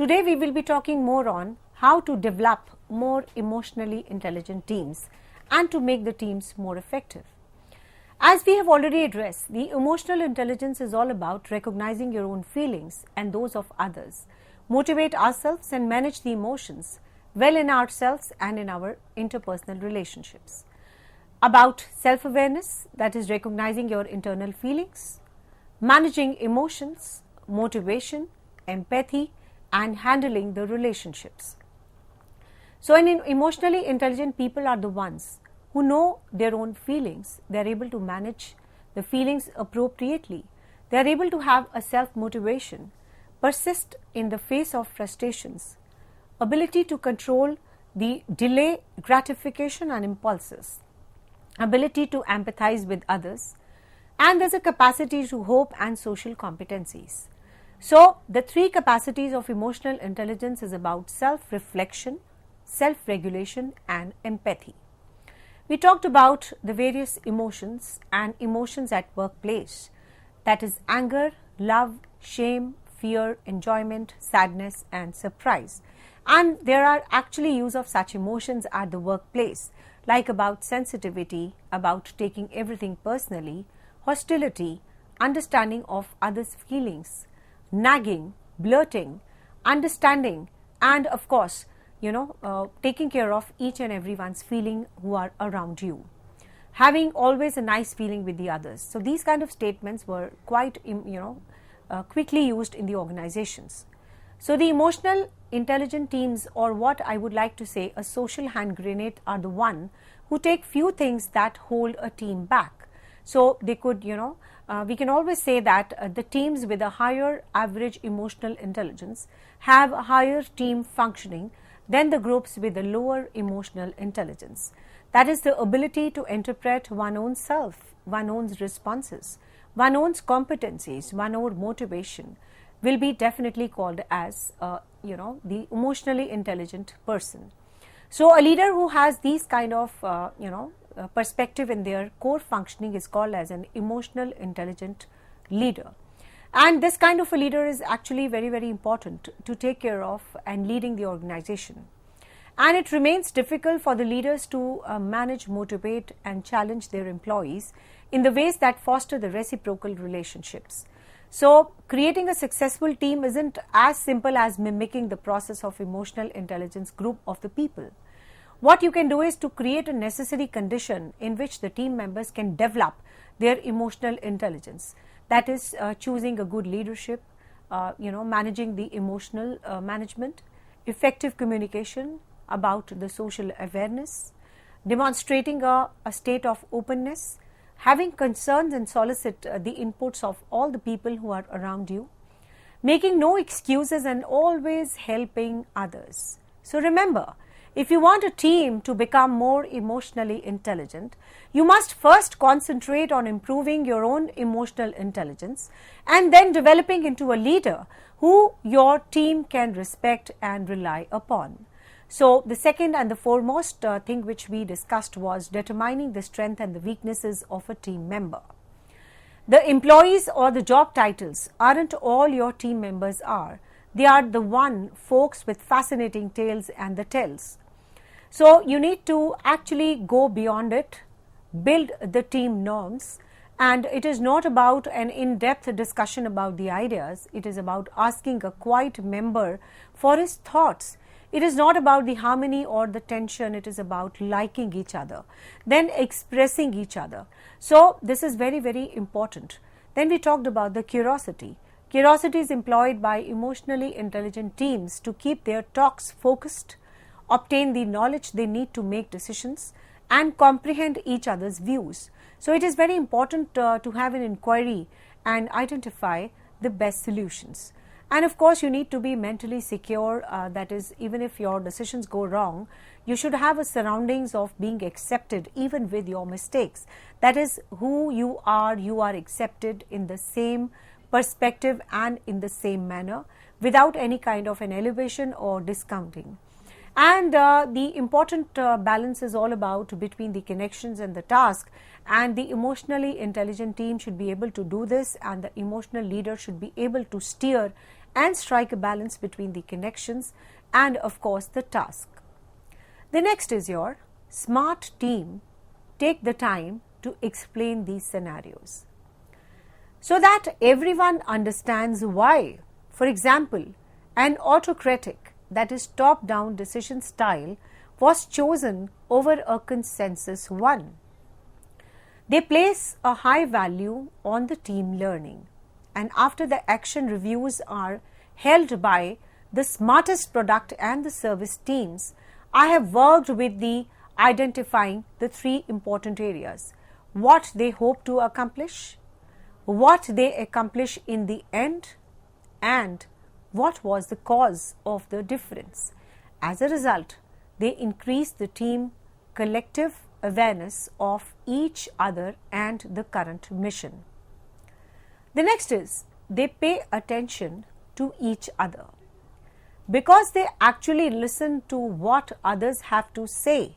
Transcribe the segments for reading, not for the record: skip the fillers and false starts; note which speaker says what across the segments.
Speaker 1: Today we will be talking more on how to develop more emotionally intelligent teams and to make the teams more effective. As we have already addressed, the emotional intelligence is all about recognizing your own feelings and those of others, motivate ourselves and manage the emotions well in ourselves and in our interpersonal relationships. About self-awareness, that is recognizing your internal feelings, managing emotions, motivation, empathy, and handling the relationships. So, emotionally intelligent people are the ones who know their own feelings. They are able to manage the feelings appropriately. They are able to have a self-motivation, persist in the face of frustrations, ability to control the delay gratification and impulses, ability to empathize with others, and there's a capacity to hope and social competencies. So, the three capacities of emotional intelligence is about self-reflection, self-regulation, and empathy. We talked about the various emotions and emotions at workplace, that is anger, love, shame, fear, enjoyment, sadness, and surprise. And there are actually use of such emotions at the workplace, like about sensitivity, about taking everything personally, hostility, understanding of others' feelings, nagging, blurting, understanding, and of course, taking care of each and everyone's feeling who are around you. Having always a nice feeling with the others. So these kind of statements were quite, quickly used in the organizations. So the emotional intelligent teams, or what I would like to say a social hand grenade, are the one who take few things that hold a team back. So they could, we can always say that the teams with a higher average emotional intelligence have a higher team functioning than the groups with a lower emotional intelligence. That is the ability to interpret one's own self, one's own responses, one's own competencies, one's own motivation will be definitely called as, the emotionally intelligent person. So a leader who has these kind of, perspective in their core functioning is called as an emotional intelligent leader. And this kind of a leader is actually very, very important to take care of and leading the organization. And it remains difficult for the leaders to manage, motivate, and challenge their employees in the ways that foster the reciprocal relationships. So, creating a successful team isn't as simple as mimicking the process of emotional intelligence group of the people. What you can do is to create a necessary condition in which the team members can develop their emotional intelligence. That is choosing a good leadership, managing the emotional management, effective communication about the social awareness, demonstrating a state of openness, having concerns and solicit the inputs of all the people who are around you, making no excuses and always helping others. So remember, if you want a team to become more emotionally intelligent, you must first concentrate on improving your own emotional intelligence and then developing into a leader who your team can respect and rely upon. So, the second and the foremost thing which we discussed was determining the strength and the weaknesses of a team member. The employees or the job titles aren't all your team members are. They are the one folks with fascinating tales and the tells. So, you need to actually go beyond it, build the team norms, and it is not about an in-depth discussion about the ideas. It is about asking a quiet member for his thoughts. It is not about the harmony or the tension. It is about liking each other, then expressing each other. So, this is very, very important. Then we talked about the curiosity. Curiosity is employed by emotionally intelligent teams to keep their talks focused, obtain the knowledge they need to make decisions, and comprehend each other's views. So, it is very important to have an inquiry and identify the best solutions. And of course, you need to be mentally secure, that is, even if your decisions go wrong, you should have a surroundings of being accepted even with your mistakes. That is, who you are accepted in the same perspective and in the same manner without any kind of an elevation or discounting. And the important balance is all about between the connections and the task, and the emotionally intelligent team should be able to do this, and the emotional leader should be able to steer and strike a balance between the connections and of course the task. The next is your smart team take the time to explain these scenarios so that everyone understands why. For example, an autocratic, that is top-down decision style, was chosen over a consensus one. They place a high value on the team learning, and after the action reviews are held by the smartest product and the service teams, I have worked with the identifying the three important areas: what they hope to accomplish, what they accomplish in the end, and what was the cause of the difference. As a result, they increase the team collective awareness of each other and the current mission. The next is they pay attention to each other because they actually listen to what others have to say.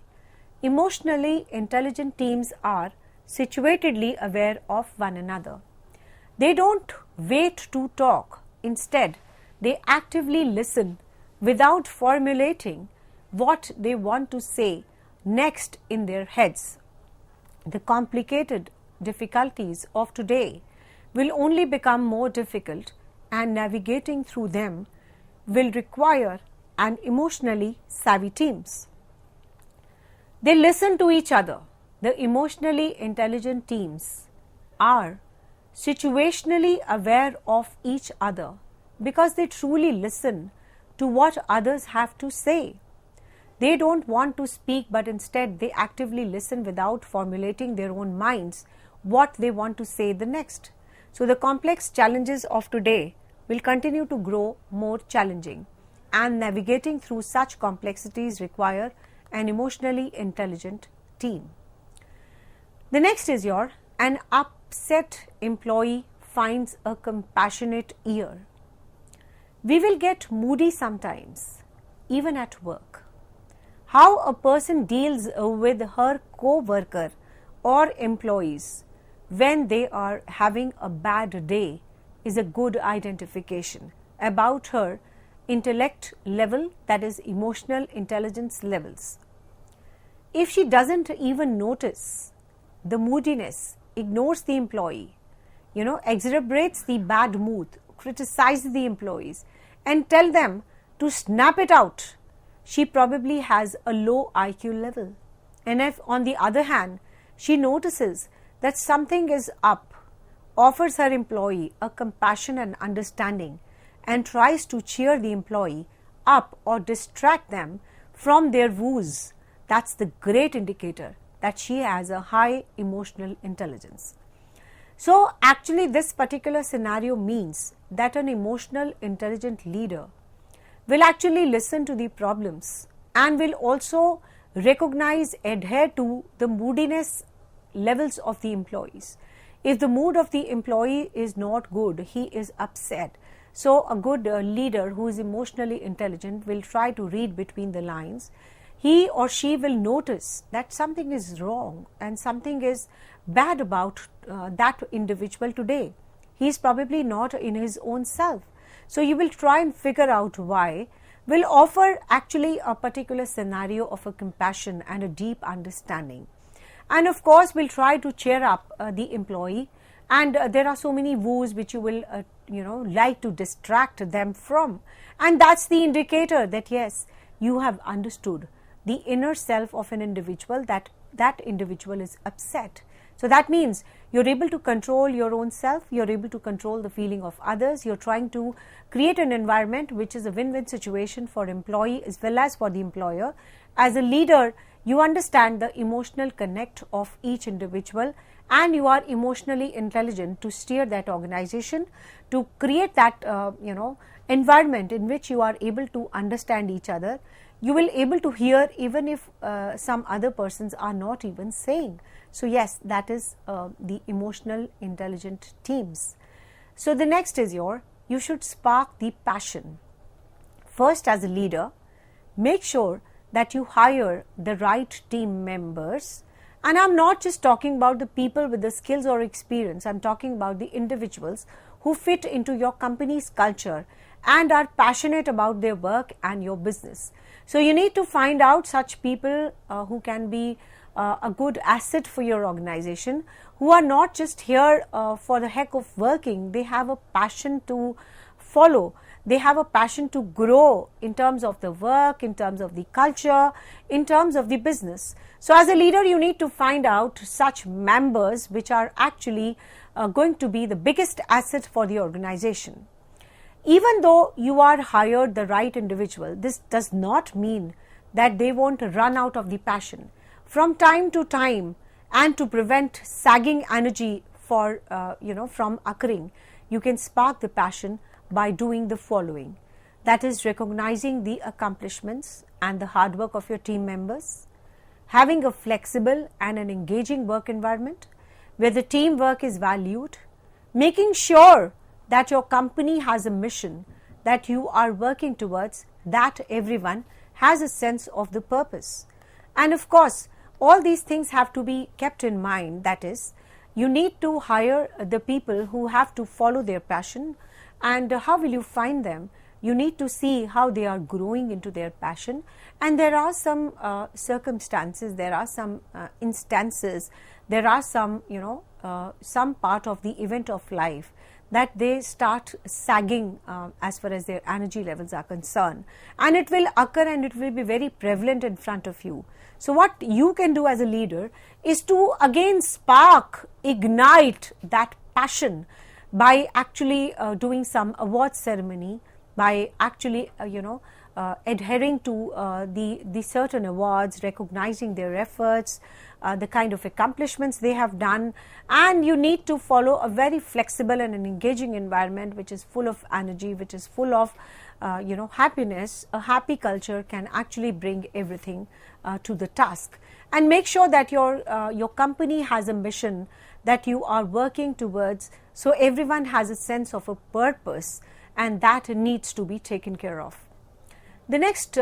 Speaker 1: Emotionally intelligent teams are situatedly aware of one another. They don't wait to talk. Instead, they actively listen without formulating what they want to say next in their heads. The complicated difficulties of today will only become more difficult, and navigating through them will require an emotionally savvy teams. They listen to each other. The emotionally intelligent teams are situationally aware of each other because they truly listen to what others have to say. They don't want to speak, but instead they actively listen without formulating their own minds what they want to say the next. So the complex challenges of today will continue to grow more challenging, and navigating through such complexities require an emotionally intelligent team. The next is an upset employee finds a compassionate ear. We will get moody sometimes, even at work. How a person deals with her co-worker or employees when they are having a bad day is a good identification about her intellect level, that is emotional intelligence levels. If she doesn't even notice the moodiness, ignores the employee, exacerbates the bad mood, criticizes the employees and tell them to snap it out, she probably has a low IQ level. And if on the other hand, she notices that something is up, offers her employee a compassion and understanding and tries to cheer the employee up or distract them from their woes, that's the great indicator that she has a high emotional intelligence. So actually this particular scenario means that an emotional intelligent leader will actually listen to the problems and will also recognize, adhere to the moodiness levels of the employees. If the mood of the employee is not good, he is upset. So a good leader who is emotionally intelligent will try to read between the lines. He or she will notice that something is wrong and something is bad about that individual today. He is probably not in his own self. So you will try and figure out why, will offer actually a particular scenario of a compassion and a deep understanding. And of course, we'll try to cheer up the employee, and there are so many woes which you will like to distract them from, and that's the indicator that yes, you have understood the inner self of an individual, that individual is upset. So that means you're able to control your own self, you're able to control the feeling of others, you're trying to create an environment which is a win-win situation for employee as well as for the employer. As a leader, you understand the emotional connect of each individual, and you are emotionally intelligent to steer that organization, to create that environment in which you are able to understand each other. You will able to hear even if some other persons are not even saying. So yes, that is the emotional intelligent teams. So the next is you should spark the passion. First, as a leader, make sure that you hire the right team members. And I'm not just talking about the people with the skills or experience. I'm talking about the individuals who fit into your company's culture and are passionate about their work and your business. So you need to find out such people who can be a good asset for your organization, who are not just here for the heck of working. They have a passion to follow. They have a passion to grow in terms of the work, in terms of the culture, in terms of the business. So as a leader, you need to find out such members which are actually going to be the biggest asset for the organization. Even though you are hired the right individual, this does not mean that they won't run out of the passion. From time to time, and to prevent sagging energy for from occurring, you can spark the passion by doing the following. That is, recognizing the accomplishments and the hard work of your team members, having a flexible and an engaging work environment where the teamwork is valued, making sure that your company has a mission that you are working towards, that everyone has a sense of the purpose. And of course, all these things have to be kept in mind. That is, you need to hire the people who have to follow their passion. And how will you find them? You need to see how they are growing into their passion. And there are some circumstances, there are some instances, there are some, some part of the event of life that they start sagging as far as their energy levels are concerned. And it will occur and it will be very prevalent in front of you. So what you can do as a leader is to again spark, ignite that passion by actually doing some award ceremony, by actually adhering to the certain awards, recognizing their efforts, the kind of accomplishments they have done. And you need to follow a very flexible and an engaging environment which is full of energy, which is full of happiness. A happy culture can actually bring everything to the task. And make sure that your company has a mission that you are working towards, so everyone has a sense of a purpose, and that needs to be taken care of. The next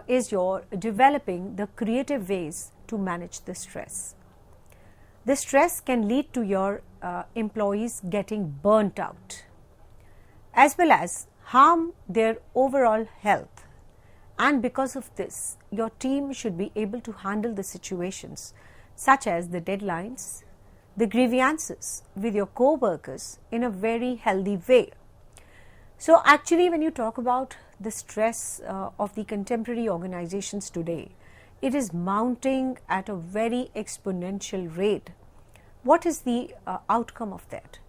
Speaker 1: is your developing the creative ways to manage the stress. The stress can lead to your employees getting burnt out, as well as harm their overall health. And because of this, your team should be able to handle the situations such as the deadlines, the grievances with your co-workers in a very healthy way. So actually, when you talk about the stress of the contemporary organizations today, it is mounting at a very exponential rate. What is the outcome of that?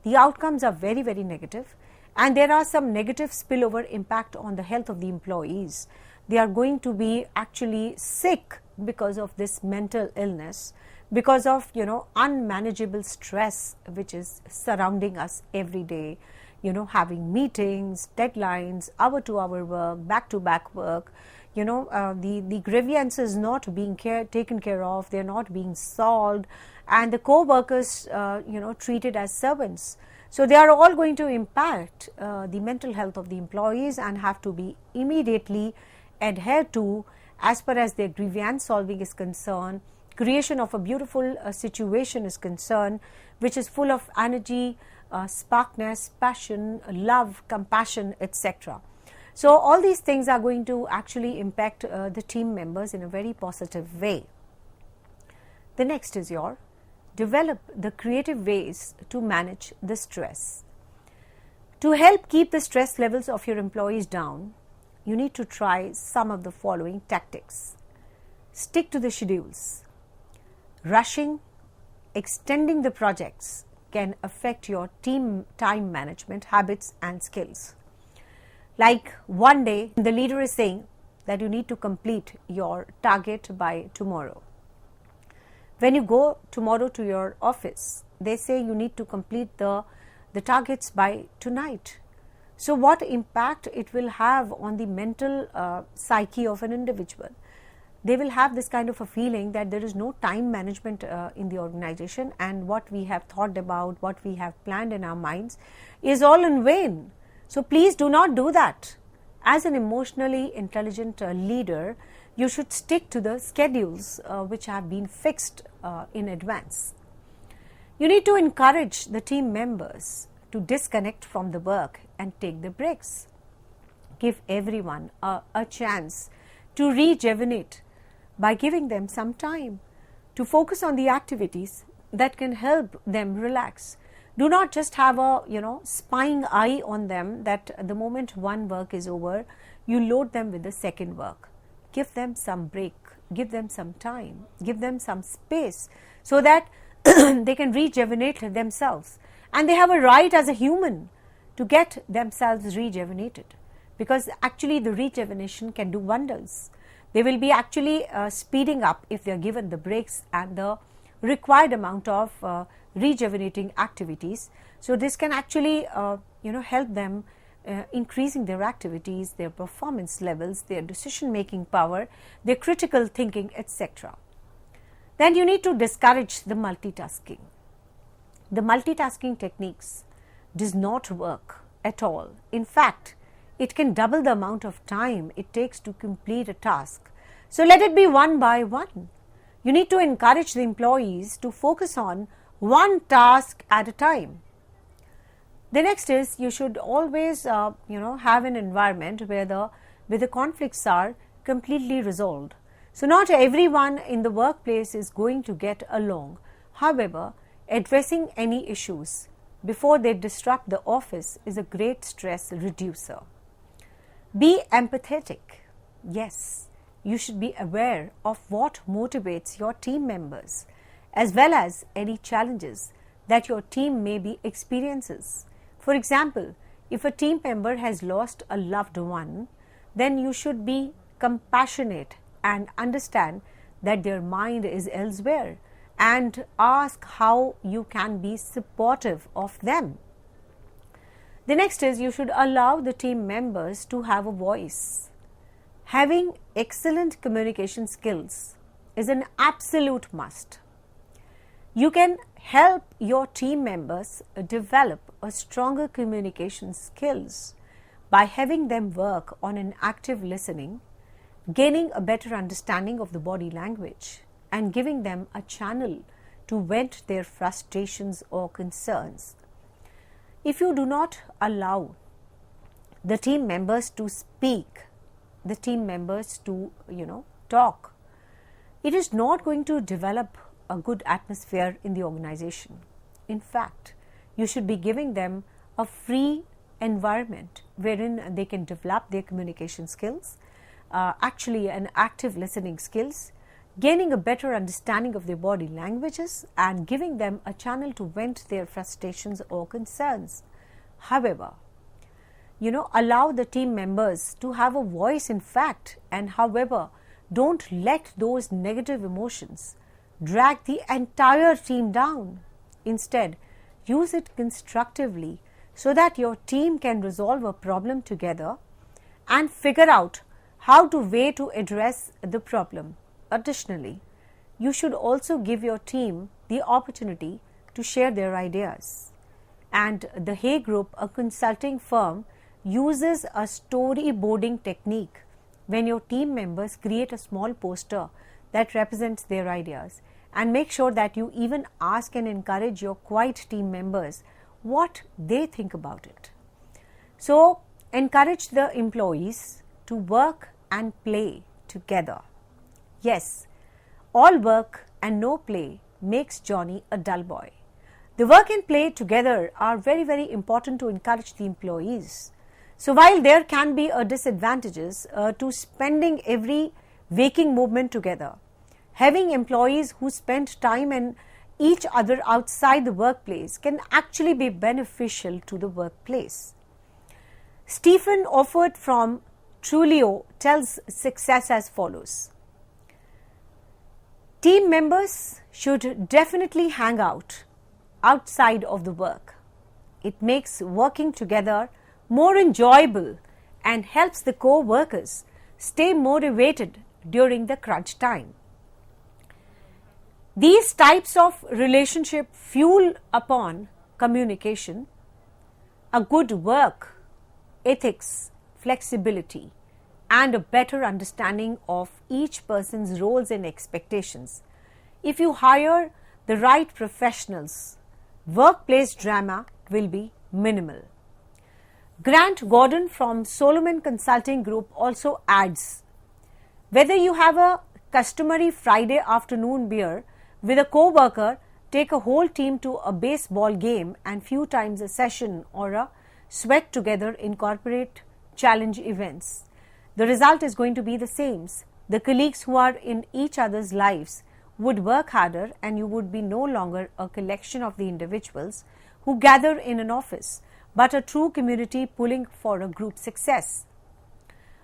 Speaker 1: The outcomes are very, very negative, and there are some negative spillover impact on the health of the employees. They are going to be actually sick because of this mental illness, because of unmanageable stress which is surrounding us every day. Having meetings, deadlines, hour-to-hour work, back-to-back work, the grievances not being taken care of, they're not being solved, and the co-workers, treated as servants. So they are all going to impact the mental health of the employees and have to be immediately adhered to as far as their grievance solving is concerned. Creation of a beautiful situation is concerned, which is full of energy, sparkness, passion, love, compassion, etc. So all these things are going to actually impact the team members in a very positive way. The next is your develop the creative ways to manage the stress. To help keep the stress levels of your employees down, you need to try some of the following tactics. Stick to the schedules. Rushing, extending the projects can affect your team time management habits and skills. Like one day, the leader is saying that you need to complete your target by tomorrow. When you go tomorrow to your office, they say you need to complete the targets by tonight. So what impact it will have on the mental psyche of an individual? They will have this kind of a feeling that there is no time management in the organization, and what we have thought about, what we have planned in our minds is all in vain. So please do not do that. As an emotionally intelligent leader, you should stick to the schedules which have been fixed in advance. You need to encourage the team members to disconnect from the work and take the breaks. give everyone a chance to rejuvenate by giving them some time to focus on the activities that can help them relax. Do not just have a spying eye on them that the moment one work is over, you load them with the second work. Give them some break, give them some time, give them some space so that they can rejuvenate themselves. And they have a right as a human to get themselves rejuvenated, because actually the rejuvenation can do wonders. They will be actually speeding up if they are given the breaks and the required amount of rejuvenating activities. So this can actually help them increasing their activities, their performance levels, their decision making power, their critical thinking, etc. Then you need to discourage the multitasking. The multitasking techniques does not work at all. In fact, it can double the amount of time it takes to complete a task. So let it be one by one. You need to encourage the employees to focus on one task at a time. The next is, you should always have an environment where the conflicts are completely resolved. So not everyone in the workplace is going to get along. However, addressing any issues before they disrupt the office is a great stress reducer. Be empathetic. Yes, you should be aware of what motivates your team members, as well as any challenges that your team may be experiences. For example, if a team member has lost a loved one, then you should be compassionate and understand that their mind is elsewhere, and ask how you can be supportive of them. The next is, you should allow the team members to have a voice. Having excellent communication skills is an absolute must. You can help your team members develop a stronger communication skills by having them work on an active listening, gaining a better understanding of the body language, and giving them a channel to vent their frustrations or concerns. If you do not allow the team members to speak, the team members to talk, it is not going to develop a good atmosphere in the organization. In fact, you should be giving them a free environment wherein they can develop their communication skills, actually an active listening skills, gaining a better understanding of their body languages, and giving them a channel to vent their frustrations or concerns. However, allow the team members to have a voice in fact, and however, don't let those negative emotions drag the entire team down. Instead, use it constructively so that your team can resolve a problem together and figure out how to address the problem. Additionally, you should also give your team the opportunity to share their ideas. And the Hay Group, a consulting firm, uses a storyboarding technique when your team members create a small poster that represents their ideas, and make sure that you even ask and encourage your quiet team members what they think about it. So, encourage the employees to work and play together. Yes, all work and no play makes Johnny a dull boy. The work and play together are very, very important to encourage the employees. So while there can be disadvantages to spending every waking movement together, having employees who spend time in each other outside the workplace can actually be beneficial to the workplace. Stephen Offord from Trulio tells success as follows. Team members should definitely hang out outside of the work. It makes working together more enjoyable and helps the co-workers stay motivated during the crunch time. These types of relationship fuel upon communication, a good work, ethics, flexibility, and a better understanding of each person's roles and expectations. If you hire the right professionals, workplace drama will be minimal. Grant Gordon from Solomon Consulting Group also adds, whether you have a customary Friday afternoon beer with a co-worker, take a whole team to a baseball game and few times a session or a sweat together in corporate challenge events, the result is going to be the same. The colleagues who are in each other's lives would work harder, and you would be no longer a collection of the individuals who gather in an office, but a true community pulling for a group success.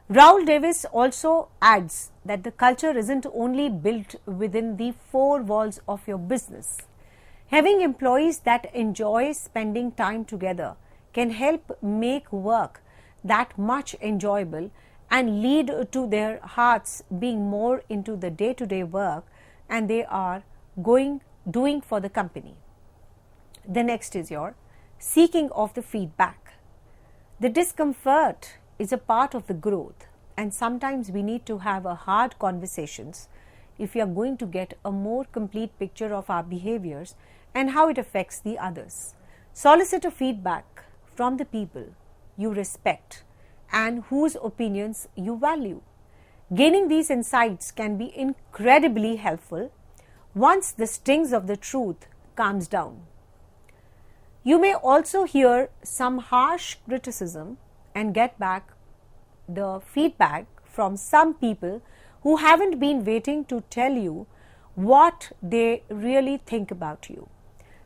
Speaker 1: Raoul Davis also adds that the culture isn't only built within the four walls of your business. Having employees that enjoy spending time together can help make work that much enjoyable and lead to their hearts being more into the day-to-day work and they are doing for the company. The next is your seeking of the feedback. The discomfort is a part of the growth, and sometimes we need to have a hard conversations if we are going to get a more complete picture of our behaviors and how it affects the others. Solicit a feedback from the people you respect and whose opinions you value. Gaining these insights can be incredibly helpful once the stings of the truth calms down. You may also hear some harsh criticism and get back the feedback from some people who haven't been waiting to tell you what they really think about you.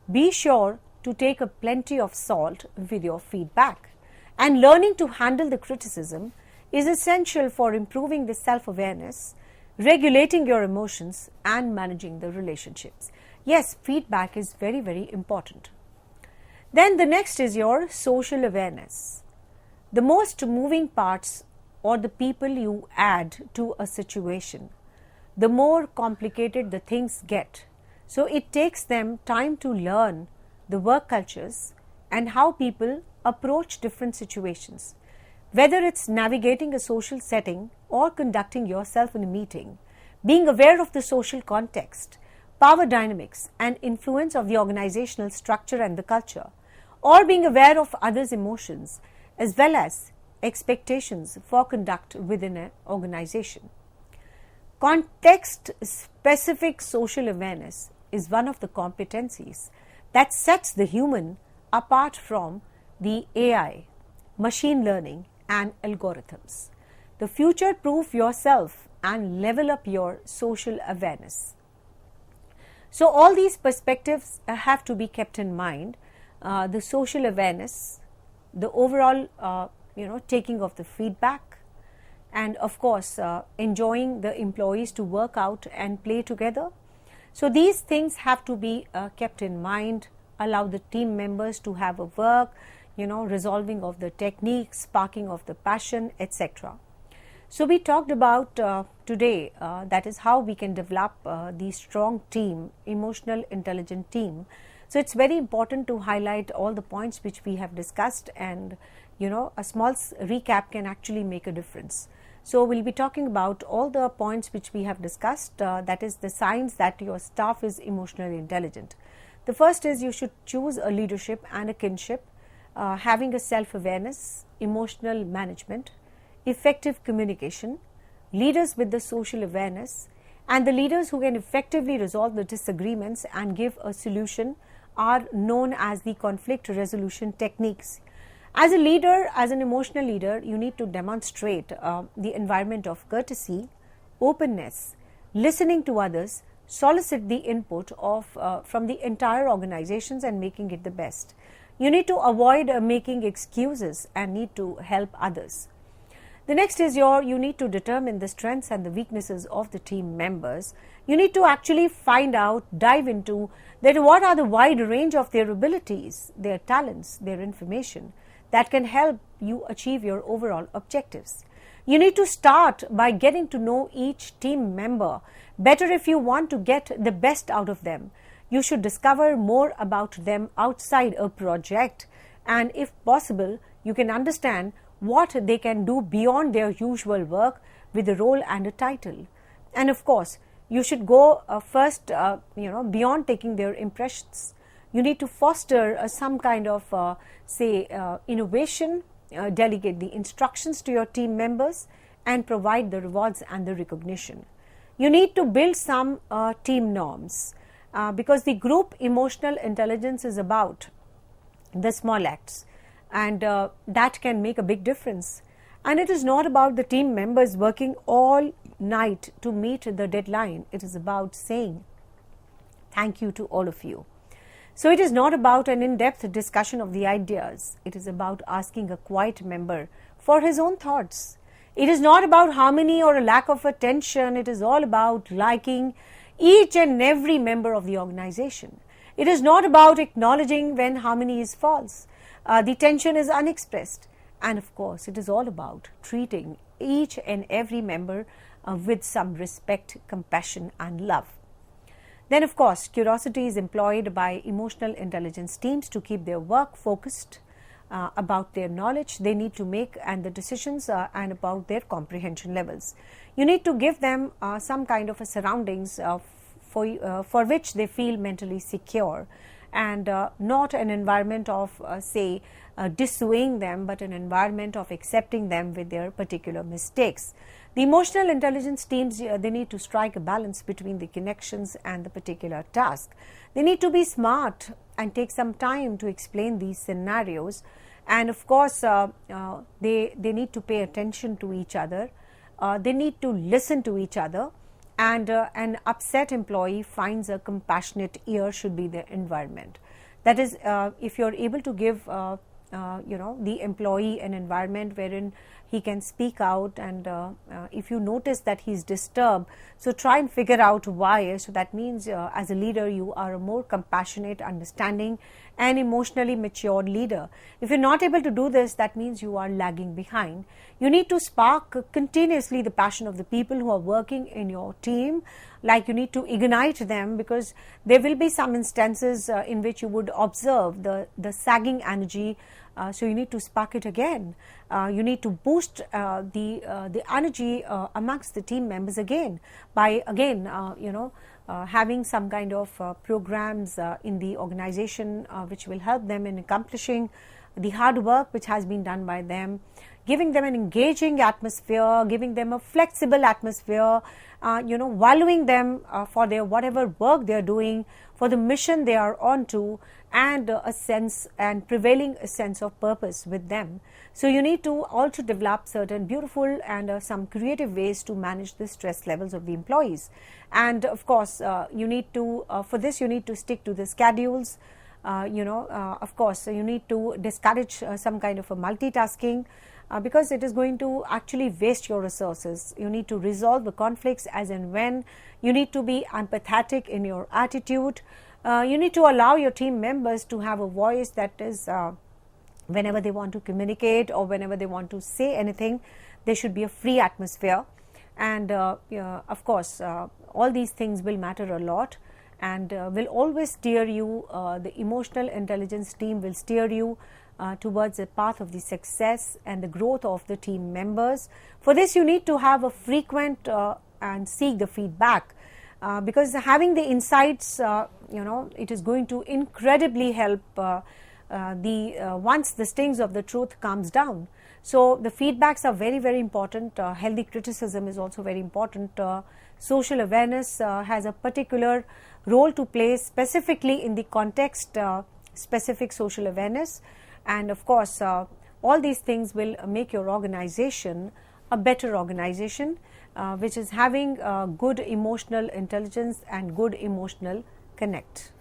Speaker 1: Be sure to take a plenty of salt with your feedback, and learning to handle the criticism is essential for improving the self-awareness, regulating your emotions, and managing the relationships. Yes, feedback is very, very important. Then the next is your social awareness. The most moving parts or the people you add to a situation, the more complicated the things get. So it takes them time to learn the work cultures and how people approach different situations. Whether it's navigating a social setting or conducting yourself in a meeting, being aware of the social context, power dynamics and influence of the organizational structure and the culture, or being aware of others' emotions as well as expectations for conduct within an organization. Context-specific social awareness is one of the competencies that sets the human apart from the AI, machine learning and algorithms. The future-proof yourself and level up your social awareness. So all these perspectives have to be kept in mind. The social awareness, the overall taking of the feedback, and of course enjoying the employees to work out and play together. So these things have to be kept in mind. Allow the team members to have a work, resolving of the techniques, sparking of the passion, etc. So we talked about today that is how we can develop the strong team, emotional intelligent team. So it's very important to highlight all the points which we have discussed, and a small recap can actually make a difference. So we'll be talking about all the points which we have discussed, that is the signs that your staff is emotionally intelligent. The first is you should choose a leadership and a kinship, having a self-awareness, emotional management, effective communication, leaders with the social awareness, and the leaders who can effectively resolve the disagreements and give a solution are known as the conflict resolution techniques. As a leader, as an emotional leader, you need to demonstrate the environment of courtesy, openness, listening to others, solicit the input of from the entire organizations and making it the best. You need to avoid making excuses and need to help others. The next is you need to determine the strengths and the weaknesses of the team members. You need to actually find out, dive into that what are the wide range of their abilities, their talents, their information that can help you achieve your overall objectives. You need to start by getting to know each team member better. If you want to get the best out of them, you should discover more about them outside a project, and if possible, you can understand what they can do beyond their usual work with a role and a title. And of course, you should go first, beyond taking their impressions. You need to foster some kind of, innovation delegate the instructions to your team members and provide the rewards and the recognition. You need to build some team norms because the group emotional intelligence is about the small acts, and that can make a big difference. And it is not about the team members working all night to meet the deadline. It is about saying thank you to all of you. So it is not about an in-depth discussion of the ideas. It is about asking a quiet member for his own thoughts. It is not about harmony or a lack of attention. It is all about liking each and every member of the organization. It is not about acknowledging when harmony is false. The tension is unexpressed. And of course, it is all about treating each and every member with some respect, compassion and love. Then of course, curiosity is employed by emotional intelligence teams to keep their work focused about their knowledge they need to make and the decisions and about their comprehension levels. You need to give them some kind of a surroundings for which they feel mentally secure, and not an environment of dissuading them, but an environment of accepting them with their particular mistakes. The emotional intelligence teams, they need to strike a balance between the connections and the particular task. They need to be smart and take some time to explain these scenarios, and of course they need to pay attention to each other. They need to listen to each other, and an upset employee finds a compassionate ear should be the environment. That is, if you are able to give the employee an environment wherein he can speak out, and if you notice that he is disturbed, so try and figure out why. So that means as a leader you are a more compassionate, understanding and emotionally mature leader. If you are not able to do this, that means you are lagging behind. You need to spark continuously the passion of the people who are working in your team. Like, you need to ignite them, because there will be some instances in which you would observe the sagging energy. So you need to spark it again. You need to boost the energy amongst the team members again by having some kind of programs in the organization which will help them in accomplishing the hard work which has been done by them, giving them an engaging atmosphere, giving them a flexible atmosphere, valuing them for their whatever work they are doing, for the mission they are on to, and a sense and prevailing a sense of purpose with them. So you need to also develop certain beautiful and some creative ways to manage the stress levels of the employees. And of course, you need to for this you need to stick to the schedules. Of course, you need to discourage some kind of a multitasking, because it is going to actually waste your resources. You need to resolve the conflicts as and when. You need to be empathetic in your attitude. You need to allow your team members to have a voice, that is whenever they want to communicate or whenever they want to say anything, there should be a free atmosphere. And of course, all these things will matter a lot, and will always steer you, the emotional intelligence team will steer you towards a path of the success and the growth of the team members. For this, you need to have a frequent and seek the feedback, because having the insights, it is going to incredibly help once the stings of the truth comes down. So the feedbacks are very, very important. Healthy criticism is also very important. Social awareness has a particular role to play, specifically in the context specific social awareness. And of course, all these things will make your organization a better organization, which is having good emotional intelligence and good emotional connect.